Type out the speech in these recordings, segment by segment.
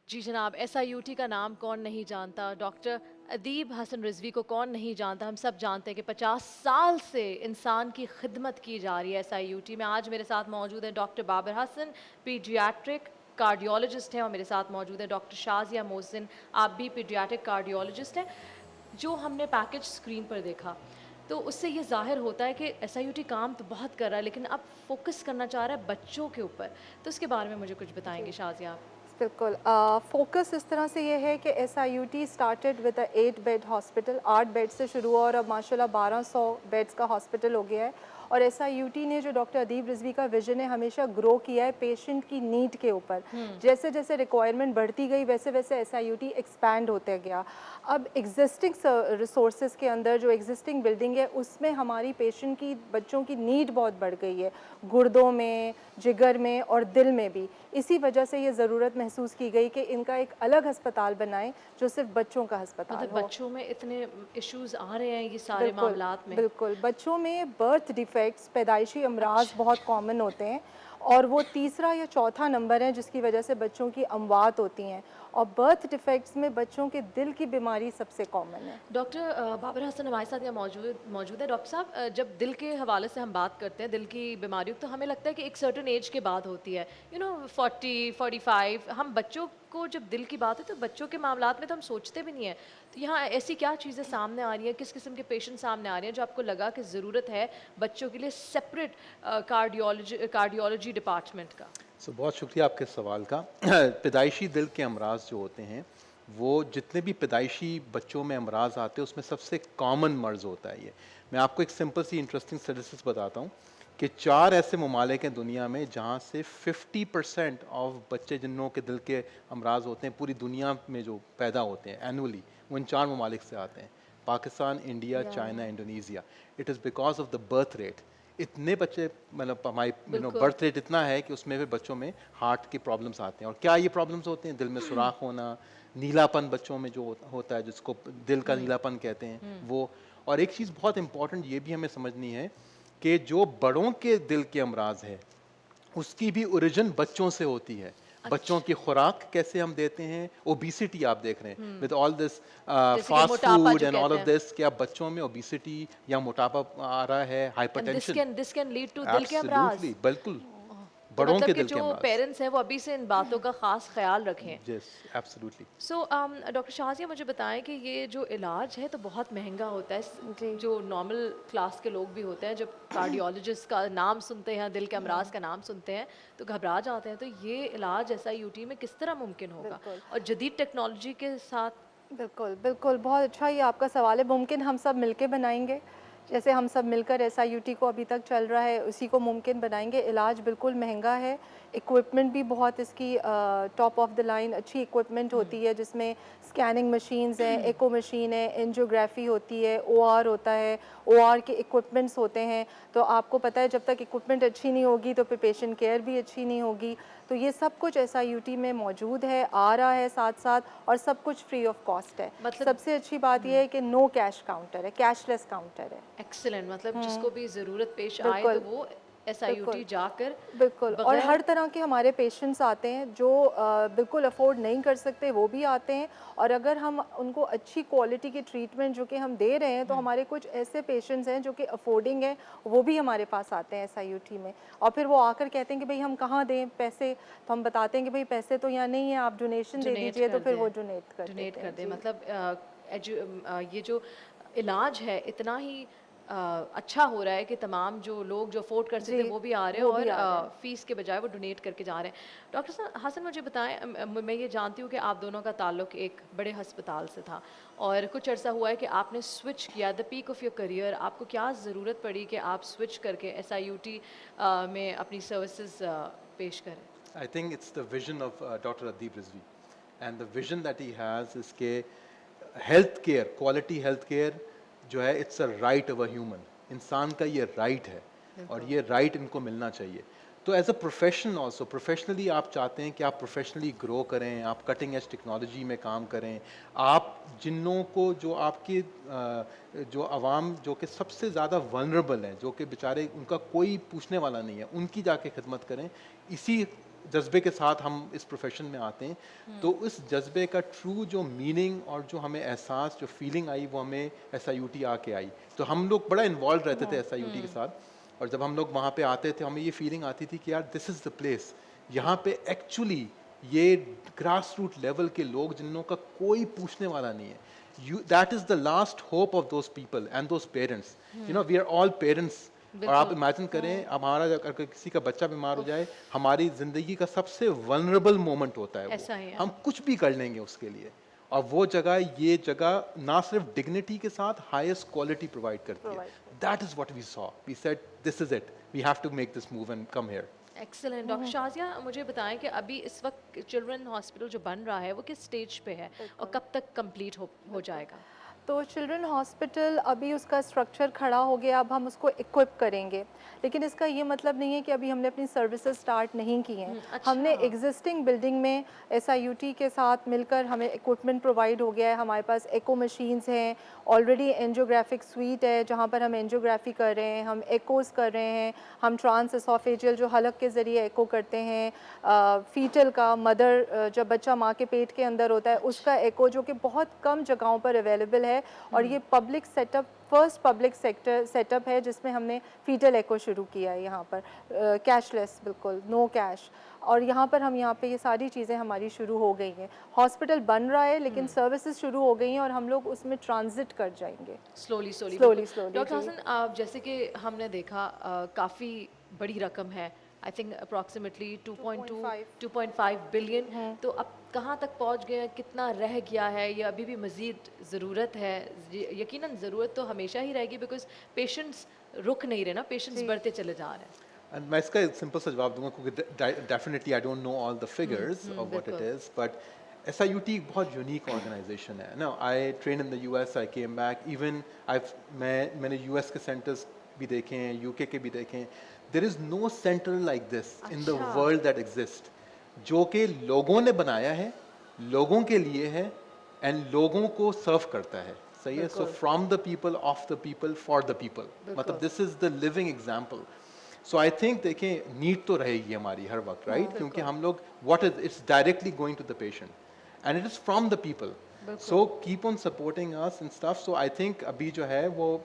जी जनाब, SIUT का नाम कौन नहीं जानता। डॉक्टर अदीब हसन रिजवी को कौन नहीं जानता। हम सब जानते हैं कि 50 साल से इंसान की खिदमत की जा रही है SIUT में। आज मेरे साथ मौजूद है doctor Babar Hasan, pediatric cardiologist हैं, और मेरे साथ मौजूद है डॉक्टर शाजिया मोहसिन, आप भी पीडियाट्रिक कार्डियोलॉजिस्ट हैं। जो हमने पैकेज स्क्रीन पर देखा तो उससे ये ज़ाहिर होता है कि SIUT काम तो बहुत कर रहा है, लेकिन अब फोकस करना चाह रहा है बच्चों के ऊपर। तो इसके बारे में मुझे कुछ बताएंगे शाजिया आप? बिल्कुल, फोकस इस तरह से ये है कि SIUT started with a 8 bed hospital, 8 bed से शुरू हुआ और अब माशाल्लाह 1200 बेड्स का हॉस्पिटल हो गया है। और SIUT ने जो डॉक्टर अदीब रिजवी का विजन है हमेशा ग्रो किया है पेशेंट की नीड के ऊपर। जैसे जैसे रिक्वायरमेंट बढ़ती गई वैसे वैसे SIUT एक्सपैंड होते गया। अब एग्जिस्टिंग रिसोर्सेज के अंदर जो एग्जिस्टिंग बिल्डिंग है उसमें हमारी पेशेंट की बच्चों की नीड बहुत बढ़ गई है, गुर्दों में, जिगर में और दिल में भी। इसी वजह से ये ज़रूरत महसूस की गई कि इनका एक अलग अस्पताल बनाएं जो सिर्फ बच्चों का अस्पताल मतलब हो। बच्चों में इतने इश्यूज आ रहे हैं ये सारे बिल्कुल, मामलात में? बिल्कुल। बच्चों में बर्थ डिफेक्ट्स, पैदाइशी अमराज अच्छा। बहुत कॉमन होते हैं और वो तीसरा या चौथा नंबर है जिसकी वजह से बच्चों की अमवात होती हैं। और बर्थ डिफेक्ट्स में बच्चों के दिल की बीमारी सबसे कॉमन है। डॉक्टर बाबर हसन हमारे साथ यहाँ मौजूद मौजूद है। डॉक्टर साहब, जब दिल के हवाले से हम बात करते हैं दिल की बीमारियों, तो हमें लगता है कि एक सर्टेन एज के बाद होती है, 40 45। हम बच्चों को जब दिल की बात है तो बच्चों के मामलात में तो हम सोचते भी नहीं है। तो यहाँ ऐसी क्या चीज़ें सामने आ रही हैं, किस किस्म के पेशेंट सामने आ रहे हैं जो आपको लगा कि ज़रूरत है बच्चों के लिए सेपरेट कार्डियोलॉजी डिपार्टमेंट का? बहुत शुक्रिया आपके सवाल का। पैदाइशी दिल के अमराज जो होते हैं वो जितने भी पैदाइशी बच्चों में अमराज आते हैं उसमें सबसे कॉमन मर्ज़ होता है ये। मैं आपको एक सिंपल सी इंटरेस्टिंग स्टैटिस्टिक्स बताता हूँ कि 4 ऐसे ममालिक हैं दुनिया में जहाँ से 50% ऑफ बच्चे जिनों के दिल के अमराज होते हैं पूरी दुनिया में जो पैदा होते हैं एनुअली, वो इन 4 ममालिक से आते हैं: Pakistan, India, China, Indonesia. It is because of the birth rate. इतने बच्चे, मतलब हमारी बिल्कुल। बर्थ रेट इतना है कि उसमें भी बच्चों में हार्ट की प्रॉब्लम्स आते हैं। और क्या ये प्रॉब्लम्स होते हैं? दिल में सुराख होना, नीलापन बच्चों में जो होता है जिसको दिल का नीलापन कहते हैं वो। और एक चीज़ बहुत इंपॉर्टेंट ये भी हमें समझनी है कि जो बड़ों के दिल के अमराज है उसकी भी ओरिजिन बच्चों से होती है। बच्चों की खुराक कैसे हम देते हैं, ओबिसिटी आप देख रहे हैं विद ऑल दिस जैसे कि फास्ट मोटापा फूड जो एंड ऑल कहते ऑफ हैं। दिस, क्या बच्चों में ओबिसिटी या मोटापा आ रहा है, and hypertension? This can lead to दिल के अमराज। एब्सोल्युटली, बिल्कुल। तो बड़ों मतलब के कि दिल के जो अमराज। पेरेंट्स हैं वो अभी से इन बातों का ख़ास ख्याल रखें। Yes, absolutely. So doctor Shazia, मुझे बताएं कि ये जो इलाज है तो बहुत महंगा होता है। जी। जो नॉर्मल क्लास के लोग भी होते हैं जब कार्डियोलॉजिस्ट का नाम सुनते हैं, दिल के अमराज का नाम सुनते हैं तो घबरा जाते हैं। तो ये इलाज SIUT में किस तरह मुमकिन होगा, बिल्कुल, और जदीद टेक्नोलॉजी के साथ? बिल्कुल, बिल्कुल। बहुत अच्छा ये आपका सवाल है। मुमकिन हम सब मिलके बनाएँगे। जैसे हम सब मिलकर SIUT को अभी तक चल रहा है उसी को मुमकिन बनाएँगे। इलाज बिल्कुल महंगा है। इक्विपमेंट भी बहुत इसकी टॉप ऑफ द लाइन अच्छी इक्विपमेंट होती है जिसमें स्कैनिंग मशीन्स हैं, एको मशीन है, एंजियोग्राफी होती है, OR होता है, OR के इक्विपमेंट्स होते हैं। तो आपको पता है जब तक इक्विपमेंट अच्छी नहीं होगी तो फिर पेशेंट केयर भी अच्छी नहीं होगी। तो ये सब कुछ SIUT में मौजूद है, आ रहा है साथ-साथ, और सब कुछ फ्री ऑफ कॉस्ट है। मतलब सबसे अच्छी बात ये है कि नो कैश काउंटर है, कैशलेस काउंटर है। एक्सीलेंट, मतलब जिसको भी ज़रूरत पेश आए तो बिल्कुल, वो SIUT बिल्कुल। जाकर बिल्कुल, और बगैर। हर तरह के हमारे पेशेंट्स आते हैं जो बिल्कुल अफ़ोर्ड नहीं कर सकते वो भी आते हैं। और अगर हम उनको अच्छी क्वालिटी की ट्रीटमेंट जो कि हम दे रहे हैं तो हमारे कुछ ऐसे पेशेंट्स हैं जो कि अफोर्डिंग हैं, वो भी हमारे पास आते हैं SIUT में। और फिर वो आकर कहते हैं कि भाई हम कहाँ दें पैसे, तो हम बताते हैं कि भाई पैसे तो यहाँ नहीं है, आप डोनेशन दे डोनेट दीजिए, तो कर फिर वो दें, डोनेट कर डोनेट देते कर हैं। दें। जी। मतलब ये जो इलाज है इतना ही अच्छा हो रहा है कि तमाम जो लोग जो अफोर्ड कर सकते जी, हैं वो भी आ रहे हैं, वो भी और आ रहे हैं। फ़ीस के बजाय वो डोनेट करके जा रहे हैं। डॉक्टर हसन, मुझे बताएं, मैं ये जानती हूँ कि आप दोनों का ताल्लुक़ एक बड़े हस्पताल से था और कुछ अर्सा हुआ है कि आपने स्विच किया, the peak of your career. आपको क्या ज़रूरत पड़ी कि आप स्विच करके SIUT में अपनी सर्विसेज पेश करें? I think it's the vision of Dr. Adib Rizvi. And the vision that he has is कि health care, quality health care जो है, it's a right of a human. इंसान का ये राइट है और बिल्कुल। ये राइट इनको मिलना चाहिए। تو as a profession also professionally آپ چاہتے ہیں کہ آپ پروفیشنلی گرو کریں, آپ کٹنگ ایج ٹیکنالوجی میں کام کریں, آپ جنوں کو جو آپ کے جو عوام جو کہ سب سے زیادہ ولنریبل ہیں, جو کہ بیچارے ان کا کوئی پوچھنے والا نہیں ہے, ان کی جا کے خدمت کریں. اسی جذبے کے ساتھ ہم اس پروفیشن میں آتے ہیں. تو اس جذبے کا ٹرو جو میننگ اور جو ہمیں احساس, جو فیلنگ آئی, وہ ہمیں ایس آئی یو ٹی آ کے آئی. تو ہم لوگ بڑا انوالو رہتے تھے ایس آئی یو ٹی کے ساتھ, اور جب ہم لوگ وہاں پہ آتے تھے ہمیں یہ فیلنگ آتی تھی کہ یار دس از دا پلیس, یہاں پہ ایکچولی یہ گراس روٹ لیول کے لوگ جنہوں کا کوئی پوچھنے والا نہیں ہے, that is the last hope of those people and those parents. You know we are all parents. اور آپ امیجن کریں اب ہمارا اگر کسی کا بچہ بیمار ہو جائے, ہماری زندگی کا سب سے ولنریبل مومنٹ ہوتا ہے وہ, ہم کچھ بھی کر لیں گے اس کے لیے. اور وہ جگہ, یہ جگہ نہ صرف ڈگنیٹی کے ساتھ ہائیسٹ کوالٹی پرووائڈ کرتی ہے. That is what we saw, we said this is it, we have to make this move and come here. Excellent. Doctor Shazia مجھے بتائیں کہ ابھی اس وقت چلڈرن ہاسپٹل جو بن رہا ہے وہ کس سٹیج پہ ہے اور کب تک کمپلیٹ ہو جائے گا؟ تو چلڈرن ہاسپٹل ابھی اس کا اسٹرکچر کھڑا ہو گیا, اب ہم اس کو اکوپ کریں گے, لیکن اس کا یہ مطلب نہیں ہے کہ ابھی ہم نے اپنی سروسز سٹارٹ نہیں کی ہیں. ہم نے ایگزسٹنگ بلڈنگ میں ایس آئی یو ٹی کے ساتھ مل کر ہمیں اکوپمنٹ پرووائڈ ہو گیا ہے. ہمارے پاس ایکو مشینز ہیں, آلریڈی اینجیوگرافک سویٹ ہے جہاں پر ہم اینجیوگرافی کر رہے ہیں, ہم ایکوز کر رہے ہیں, ہم ٹرانس اسوفیجل جو حلق کے ذریعے ایکو کرتے ہیں, فیٹل کا, مدر جب بچہ ماں کے پیٹ کے اندر ہوتا ہے اس کا ایکو, جو کہ بہت کم جگہوں پر اویلیبل ہے. اور یہ public set up, first public set up ہے جس میں ہم نے فیٹل ایکو شروع کیا ہے یہاں پر, کیش لیس, بالکل نو کیش. اور یہاں پر ہم یہاں پہ یہ ساری چیزیں ہماری شروع ہو گئی ہیں. ہاسپٹل بن رہا ہے لیکن سروسز شروع ہو گئی ہیں اور ہم لوگ اس میں ٹرانزٹ کر جائیں گے سلولی. ڈاکٹر حسن, جیسے کہ ہم نے دیکھا کافی بڑی رقم ہے, آئی تھنک اپروکسیمیٹلی 2.5 بلین. تو اب کہاں تک پہنچ گئے, کتنا رہ گیا ہے, یا ابھی بھی مزید ضرورت ہے؟ یقیناً ضرورت تو ہمیشہ ہی رہے گی, بیکاز پیشنٹس رک نہیں رہے نا, پیشنٹس بڑھتے چلے جا رہے ہیں. میں اس کا ایک سمپل سا جواب دوں گا کیونکہ definitely I don't know all the figures of what it is, but S I U T ایک بہت یونیک آرگنائزیشن ہے نا. I train in the U S, I came back, even میں نے یو ایس کے سینٹرز بھی دیکھے ہیں, یو کے بھی دیکھے ہیں. There is no centre like this in the world that exist, جو کہ لوگوں نے بنایا ہے, لوگوں کے لیے ہے, اینڈ لوگوں کو سرو کرتا ہے. صحیح ہے. So from the people, of the people, for the people, مطلب this is the living example. So I think دیکھیں نیڈ تو رہے گی ہماری ہر وقت, رائٹ, کیونکہ ہم لوگ what is it's directly going to the patient and it is from the people. So keep on supporting us and stuff. So I think ابھی جو ہے وہ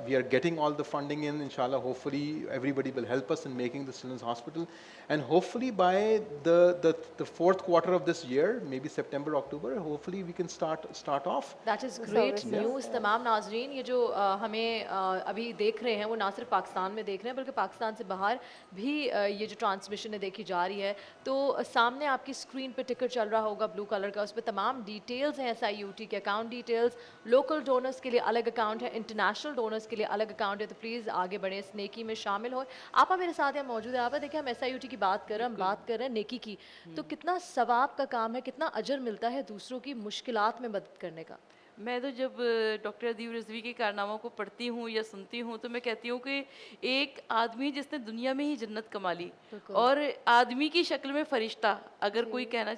we are getting all the funding ان شاء اللہ. Hopefully everybody will help us in making the children's hospital, and hopefully by the fourth quarter of this year, maybe September, October, hopefully we can start off. That is great news. تمام ناظرین یہ جو ہمیں ابھی دیکھ رہے ہیں وہ نہ صرف پاکستان میں دیکھ رہے ہیں بلکہ پاکستان سے باہر بھی یہ جو ٹرانسمیشن ہے دیکھی جا رہی ہے. تو سامنے آپ کی اسکرین پہ ٹکٹ چل رہا ہوگا بلو کلر کا, اس پہ تمام ڈیٹیلز ہیں ایس آئی یو ٹی کے, اکاؤنٹ ڈیٹیلز. لوکل ڈونرس کے لیے الگ اکاؤنٹ ہے, انٹرنیشنل ڈونرس کے لیے الگ اکاؤنٹ ہے. تو پلیز آگے بڑھیں, اس نیکی میں شامل ہوئے. آپ میرے ساتھ یہاں موجود ہیں. آپ دیکھیں ہم ایس آئی یو ٹی کی بات کر رہے ہیں, ہم بات کر رہے ہیں نیکی کی, تو کتنا ثواب کا کام ہے, کتنا اجر ملتا ہے دوسروں کی مشکلات میں مدد کرنے کا. میں تو جب ڈاکٹر ادیب رضوی کے کارناموں کو پڑھتی ہوں یا سنتی ہوں تو میں کہتی ہوں کہ ایک آدمی جس نے دنیا میں ہی جنت کما لی, اور آدمی کی شکل میں فرشتہ, اگر کوئی کہنا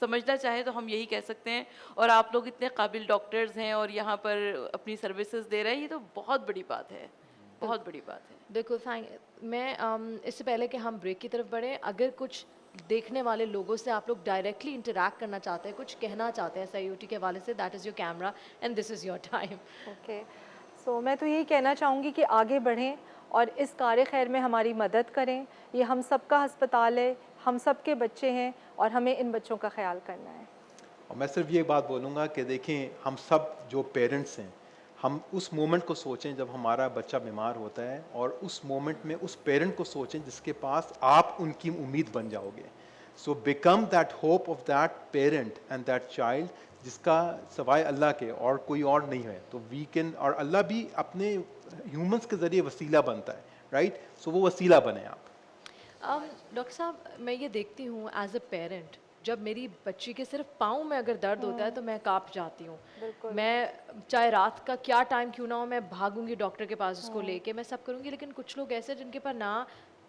سمجھنا چاہے تو ہم یہی کہہ سکتے ہیں. اور آپ لوگ اتنے قابل ڈاکٹرز ہیں اور یہاں پر اپنی سروسز دے رہے ہیں, یہ تو بہت بڑی بات ہے, بہت بڑی بات ہے. بالکل. میں اس سے پہلے کہ ہم بریک کی طرف بڑھیں, اگر کچھ دیکھنے والے لوگوں سے آپ لوگ ڈائریکٹلی انٹریکٹ کرنا چاہتے ہیں, کچھ کہنا چاہتے ہیں ایس آئی یو ٹی کے حوالے سے, that is your camera and this is your time. Okay. So میں تو یہی کہنا چاہوں گی کہ آگے بڑھیں اور اس کار خیر میں ہماری مدد کریں. یہ ہم سب کا ہسپتال ہے, ہم سب کے بچے ہیں اور ہمیں ان بچوں کا خیال کرنا ہے. اور میں صرف یہ بات بولوں گا کہ دیکھیں ہم سب جو پیرنٹس ہیں, ہم اس مومنٹ کو سوچیں جب ہمارا بچہ بیمار ہوتا ہے, اور اس مومنٹ میں اس پیرنٹ کو سوچیں جس کے پاس آپ ان کی امید بن جاؤ گے. So become that hope of that parent and that child, جس کا سوائے اللہ کے اور کوئی اور نہیں ہے. تو وی کین, اور اللہ بھی اپنے ہیومنس کے ذریعے وسیلہ بنتا ہے, رائٹ. سو وہ وسیلہ بنیں آپ. ڈاکٹر صاحب میں یہ دیکھتی ہوں ایز اے پیرنٹ, جب میری بچی کے صرف پاؤں میں اگر درد ہوتا ہے تو میں کانپ جاتی ہوں. میں چاہے رات کا کیا ٹائم کیوں نہ ہو, میں بھاگوں گی ڈاکٹر کے پاس اس کو لے کے, میں سب کروں گی. لیکن کچھ لوگ ایسے جن کے پاس نہ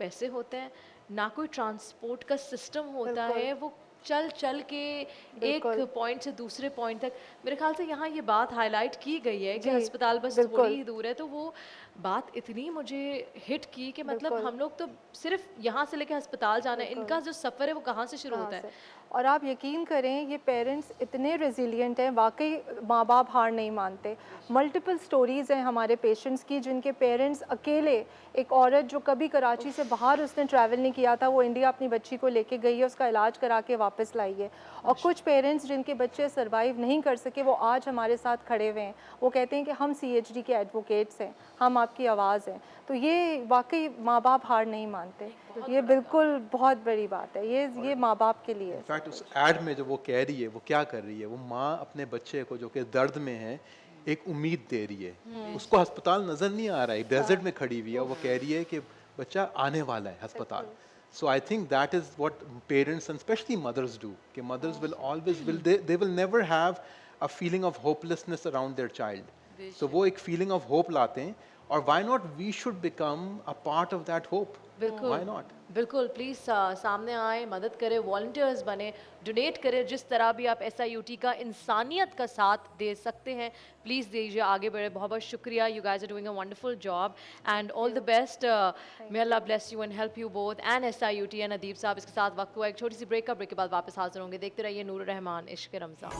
पैसे होते हैं, ना कोई ट्रांसपोर्ट का सिस्टम होता है, वो चल चल के एक पॉइंट से दूसरे पॉइंट तक। मेरे ख्याल से यहाँ ये बात हाईलाइट की गई है कि अस्पताल बस थोड़ी ही दूर है, तो वो बात इतनी मुझे हिट की कि मतलब हम लोग तो सिर्फ यहाँ से लेके अस्पताल जाना है, इनका जो सफ़र है वो कहाँ से शुरू होता है। और आप यकीन करें ये पेरेंट्स इतने रेजिलिएंट हैं, वाकई माँ बाप हार नहीं मानते। मल्टीपल स्टोरीज़ हैं हमारे पेशेंट्स की जिनके पेरेंट्स अकेले, एक औरत जो कभी कराची से बाहर उसने ट्रैवल नहीं किया था, वो इंडिया अपनी बच्ची को लेके गई है, उसका इलाज करा के वापस लाई है। और कुछ पेरेंट्स जिनके बच्चे सर्वाइव नहीं कर सके वो आज हमारे साथ खड़े हुए हैं, वो कहते हैं कि हम CHD के एडवोकेट्स हैं, हम आपकी आवाज़ हैं। तो ये वाकई माँ बाप हार नहीं मानते, ये बिल्कुल बहुत बड़ी बात है, ये माँ बाप के लिए। इनफैक्ट उस एड में जो वो कह रही है, वो क्या कर रही है, वो माँ अपने बच्चे को जो कि दर्द में है एक उम्मीद दे रही है। उसको अस्पताल नज़र नहीं आ रहा है, डेजर्ट में खड़ी हुई है, वो कह रही है कि बच्चा आने वाला है अस्पताल। So I think that is what parents and especially mothers do. कि mothers will always they will never have a feeling of hopelessness around their child. So वो एक feeling of hope लाते हैं, और why not we should become a part of that hope? बिल्कुल, Why not? बिल्कुल please सामने आए, मदद करें, वॉल्टियर्स बने, डोनेट करें, जिस तरह भी आप SIUT का इंसानियत का साथ दे सकते हैं प्लीज़ दीजिए, आगे बढ़े। बहुत बहुत शुक्रिया, you guys are doing a wonderful job and all the best. May Allah bless you and help you both and SIUT and Adeeb sahab. इसके साथ वक्त हुआ एक छोटी सी ब्रेक का, ब्रेक के बाद वापस हाजिर होंगे। देखते रहिए नूर रहमान इश्क रमज़ान।